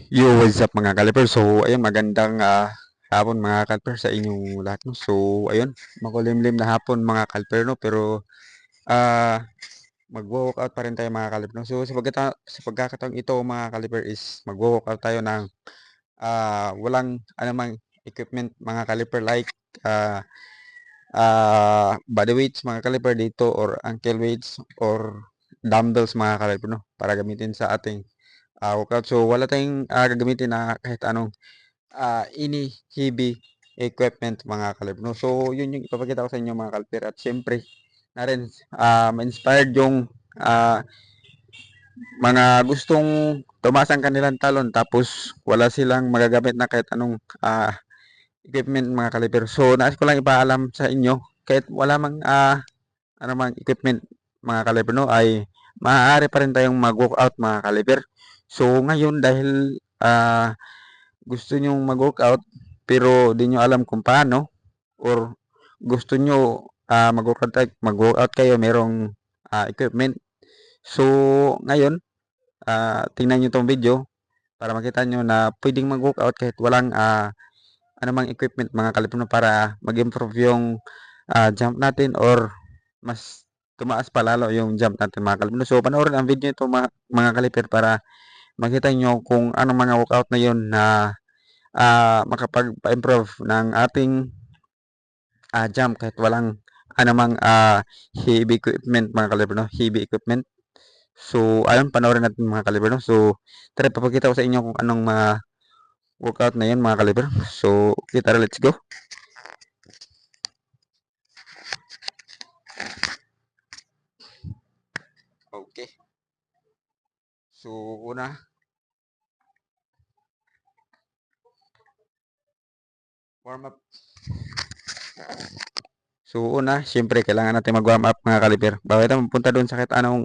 Yo, what's up mga kaliper? So, ayun, magandang hapon mga kaliper sa inyong lahat. No? So, ayun, makulimlim na hapon mga kaliper, no? Pero, ah, mag-walkout pa rin tayo mga kaliper. No? So, sa pagkakataong ito mga kaliper is mag-walkout tayo ng walang anumang equipment mga kaliper like ah, body weights mga kaliper dito or ankle weights or dumbbells mga kaliper, no? Para gamitin sa ating workout. So, wala tayong gagamitin na kahit anong any heavy equipment mga kalib, no? So, yun yung ipapakita ko sa inyo mga kalipir. At syempre, na rin, ma-inspired yung mga gustong tumaas ang kanilang talon tapos wala silang magagamit na kahit anong equipment mga kalipir. So, nais ko lang ipaalam sa inyo kahit wala mang ano mang equipment mga kalipir, no, ay maaari pa rin tayong mag-workout mga kalipir. So, ngayon dahil gusto nyong mag-workout pero di nyo alam kung paano or gusto nyo mag-workout kayo merong equipment. So, ngayon, tingnan nyo tong video para makita nyo na pwedeng mag-workout kahit walang anumang equipment mga kalipuno para mag-improve yung jump natin or mas tumaas pa lalo yung jump natin mga kalipuno. So, panoorin ang video ito mga kalipir para makita nyo kung anong mga workout na yun na makapag-improve ng ating jump kahit walang anumang heavy equipment mga kaliber, no? Heavy equipment. So, ayun, panoorin natin mga kaliber, no? So, tara, papakita ko sa inyo kung anong mga workout na yun mga kaliber. So, okay, tara, let's go. Okay. So, una, warm up. So, una, syempre, kailangan natin mag-warm up mga kaliber. Bago tayo mapunta doon sa kahit anong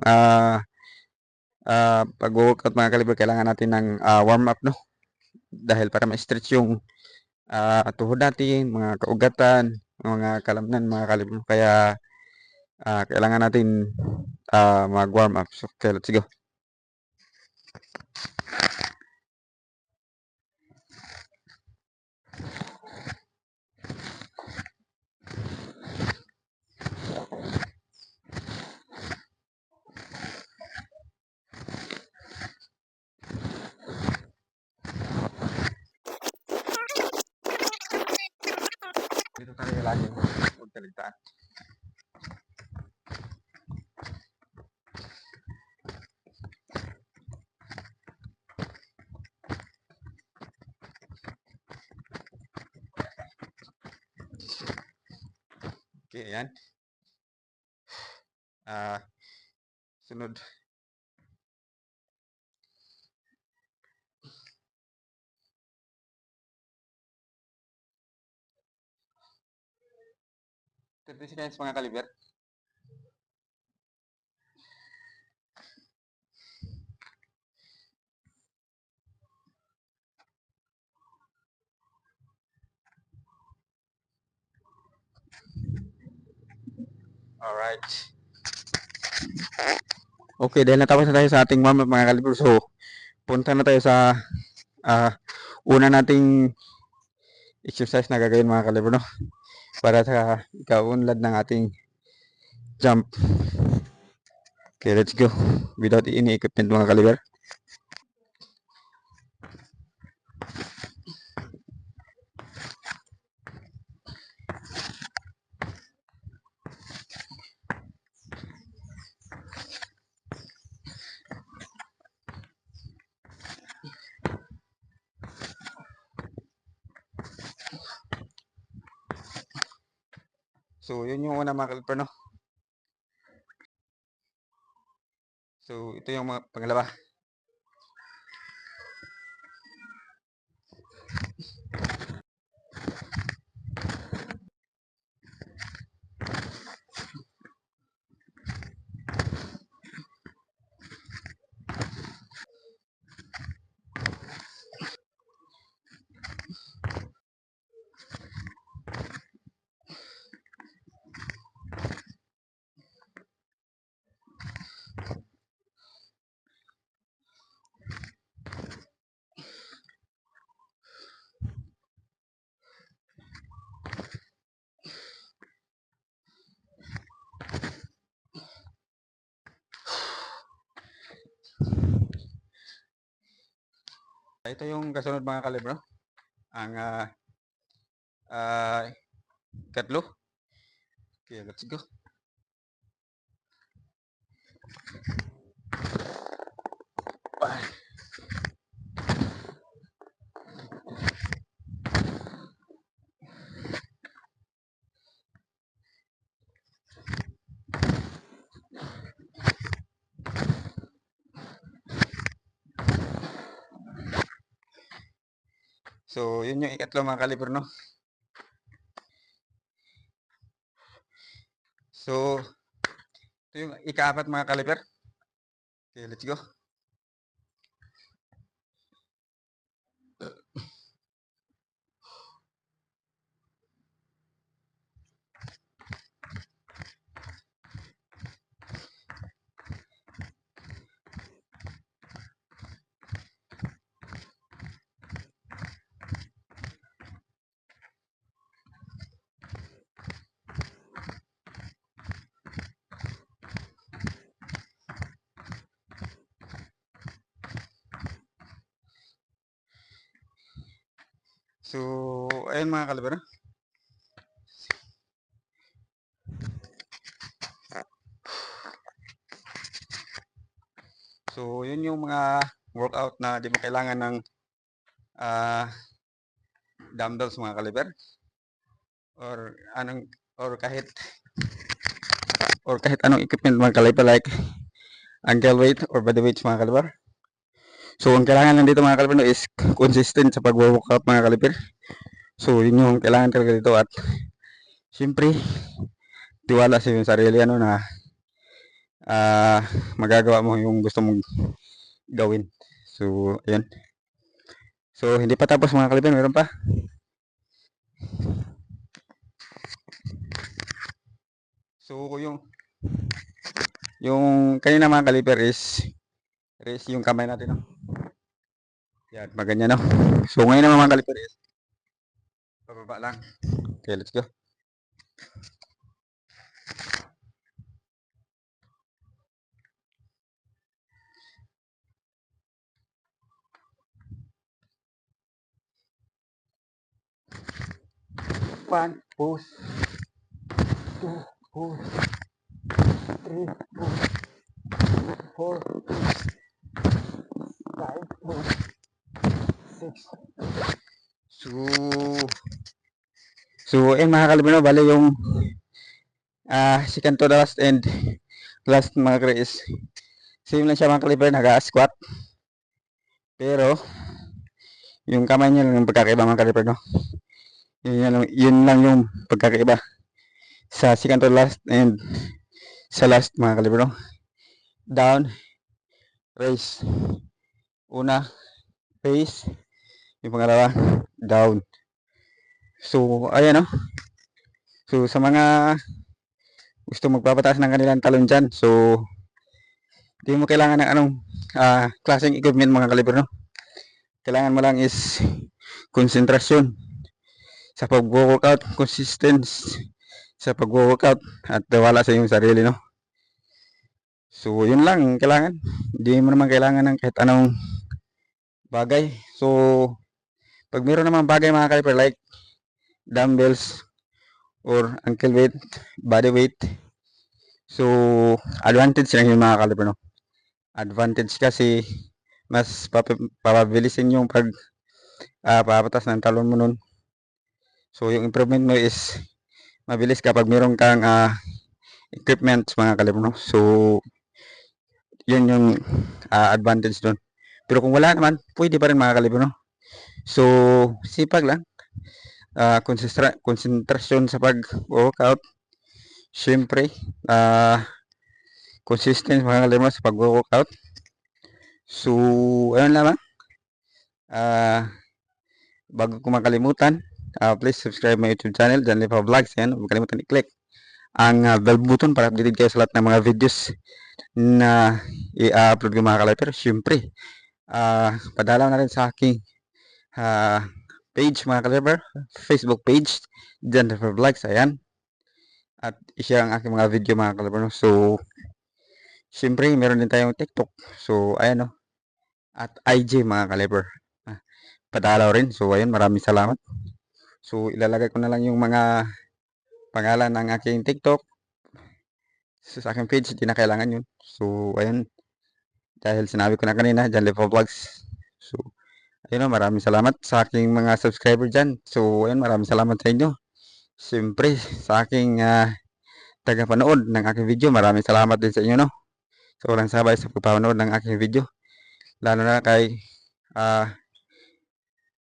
pag-workout mga kaliber, kailangan natin ng warm up, no? Dahil para ma-stretch yung tuhod natin, mga kaugatan, mga kalamnan, mga kalibro. Kaya kailangan natin mag-warm up. So, okay, let's go. Dito tayo lagi magkaligtaan. Okay, ayan. Sunod. Seconds mga kaliber. Alright. Okay, dahil natapos na tayo sa ating warm up mga kaliber. So, punta na tayo sa una nating exercise na gagawin mga kaliber, no? Para sa ikaunlad ng ating jump. Okay, let's go. Without any equipment mga kaliber. So, yun yung una mga kaliber, no? So, ito yung mga pangalawa. Ito yung kasunod mga kalibro. Ang ikatlo. Okay, let's go. So, yun yung ikatlo mga kalibro, no? So, ito yung ikaapat mga kaliber. Okay, let's go. So, ayun mga kaliber. So, yun yung mga workout na di mo kailangan ng ah, dumbbells mga kaliber. Or anong or kahit anong equipment mga kaliber like ankle weight or body weights mga kaliber. So, ang kailangan lang dito mga kaliber no, is consistent sa pag-workout mga kaliber. So, yun yung kailangan talaga dito at siyempre, tiwala sa yung sarili ano na magagawa mo yung gusto mong gawin. So, ayun. So, hindi pa tapos mga kaliber, meron pa. So, yung kanina mga kaliber is raise yung kamay natin, no? Yan, maganyan, no? So, ngayon naman mga kaliber is bababa lang. Okay, let's go. One, push. Two, push. Three, push. Four, push. Five, push. Six. So, ayun mga kaliber, no? Bali yung second to the last and last mga kaliber is same lang siya mga kaliber, nag-squat. Pero, yung kamay niya lang yung pagkakaiba mga kaliber, no? Yun lang yung pagkakaiba sa second to last and sa last mga kaliber, no? Down, raise. Una, raise. Yung pangalawa, down. So, ayan, no? So, sa mga gusto magpapataas ng kanilang talon dyan, so, hindi mo kailangan ng anong klaseng equipment mga kaliber, no? Kailangan mo lang is konsentrasyon sa pag-workout, consistency sa pag-workout at wala sa iyong sarili, no? So, yun lang kailangan. Hindi mo naman kailangan ng kahit anong bagay. So, pag meron naman bagay mga kaliber like dumbbells or ankle weight, body weight, so, advantage lang yung mga kaliber, no? Advantage kasi mas papabilisin yung papatas ng talon mo nun. So, yung improvement mo is mabilis kapag meron kang equipment mga kaliber, no? So, Yun yung advantage doon. Pero kung wala naman, pwede pa rin mga kalibro, no? So, sipag lang. Konsentrasyon sa pag-workout. Siyempre, consistent mga kalibro sa pag-workout. So, ayun lamang. Bago ko makalimutan, please subscribe my YouTube channel, John Lipa Vlogs. Yan, huwag kalimutan i-click ang bell button para updated kayo sa lahat ng mga videos na i-upload ko mga kaliper. Siyempre, padalaw na rin sa aking page mga kaliper, Facebook page, John Lipa Vlogs. Ayan. At i-share ang aking mga video mga kaliper. No? So, siyempre, meron din tayong TikTok. So, ayan no. At IG mga kaliper. Padalaw rin. So, ayun, maraming salamat. So, ilalagay ko na lang yung mga pangalan ng aking TikTok sa aking page, hindi na kailangan yun. So, ayun. Dahil sinabi ko na kanina, John Lipa Vlogs. So, ayun, maraming salamat sa aking mga subscriber dyan. So, ayun, maraming salamat sa inyo. Siyempre, sa aking tagapanood ng aking video, maraming salamat din sa inyo, no? So, walang sabay sa pagpapanood ng aking video. Lalo na kay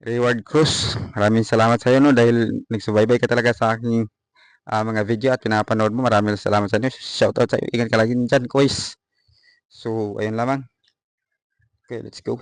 Reward Cruz. Maraming salamat sa iyo, no? Dahil nagsubaybay ka talaga sa aking mga video at pinapanood mo. Maraming salamat sa inyo. Shoutout sa iyo. Ingat ka lagi dyan, guys. So, ayun lamang. Okay, let's go.